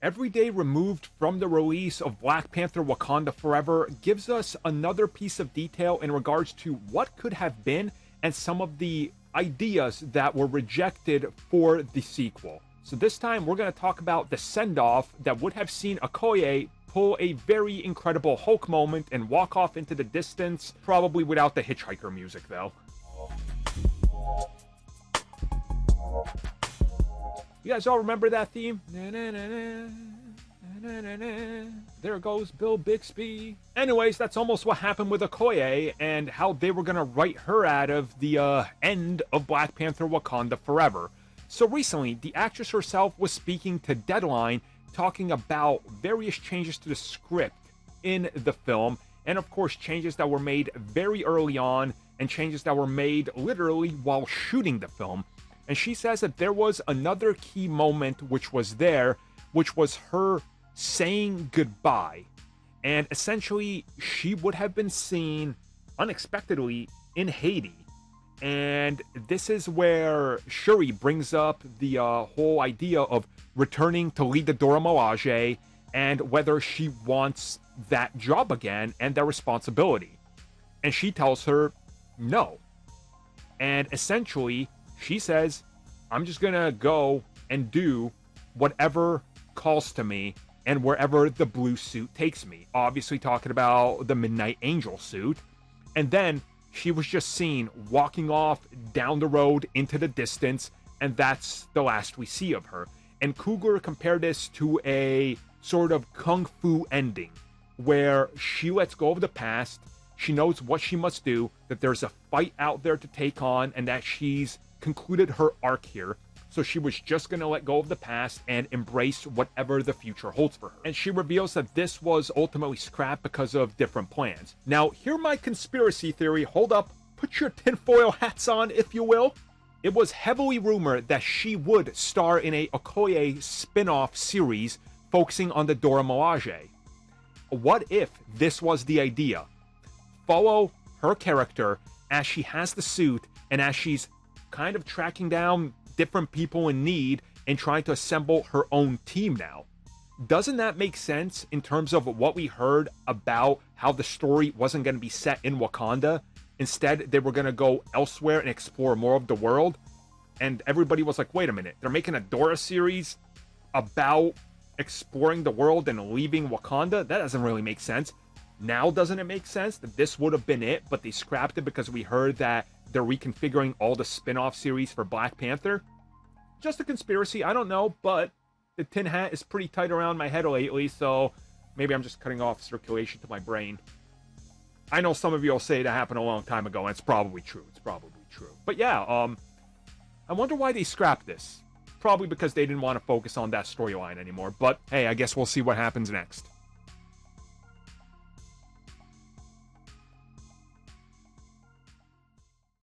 Every day removed from the release of Black Panther Wakanda Forever gives us another piece of detail in regards to what could have been and some of the ideas that were rejected for the sequel. So this time we're going to talk about the send-off that would have seen Okoye pull a very incredible Hulk moment and walk off into the distance, probably without the hitchhiker music though. You guys all remember that theme? There goes Bill Bixby. Anyways, that's almost what happened with Okoye and how they were going to write her out of the end of Black Panther Wakanda Forever. So recently, the actress herself was speaking to Deadline, talking about various changes to the script in the film, and of course changes that were made very early on and changes that were made literally while shooting the film. And she says that there was another key moment which was there, which was her saying goodbye. And essentially, she would have been seen unexpectedly in Haiti. And this is where Shuri brings up the whole idea of returning to lead the Dora Milaje and whether she wants that job again and that responsibility. And she tells her no. And essentially, she says, I'm just gonna go and do whatever calls to me and wherever the blue suit takes me. Obviously talking about the Midnight Angel suit. And then she was just seen walking off down the road into the distance, and that's the last we see of her. And Coogler compared this to a sort of kung fu ending, where she lets go of the past, she knows what she must do, that there's a fight out there to take on, and that she's concluded her arc here. So she was just going to let go of the past and embrace whatever the future holds for her. And she reveals that this was ultimately scrapped because of different plans. Now, hear my conspiracy theory. Hold up. Put your tinfoil hats on, if you will. It was heavily rumored that she would star in a Okoye spin-off series focusing on the Dora Milaje. What if this was the idea? Follow her character as she has the suit and as she's kind of tracking down different people in need and trying to assemble her own team now. Doesn't that make sense in terms of what we heard about how the story wasn't going to be set in Wakanda? Instead, they were going to go elsewhere and explore more of the world. And everybody was like, wait a minute, they're making a Dora series about exploring the world and leaving Wakanda? That doesn't really make sense. Now, doesn't it make sense that this would have been it, but they scrapped it because we heard that they're reconfiguring all the spin-off series for Black Panther? Just a conspiracy, I don't know, but the tin hat is pretty tight around my head lately, so maybe I'm just cutting off circulation to my brain. I know some of you will say that happened a long time ago, and it's probably true. It's probably true. But yeah, I wonder why they scrapped this. Probably because they didn't want to focus on that storyline anymore. But hey, I guess we'll see what happens next.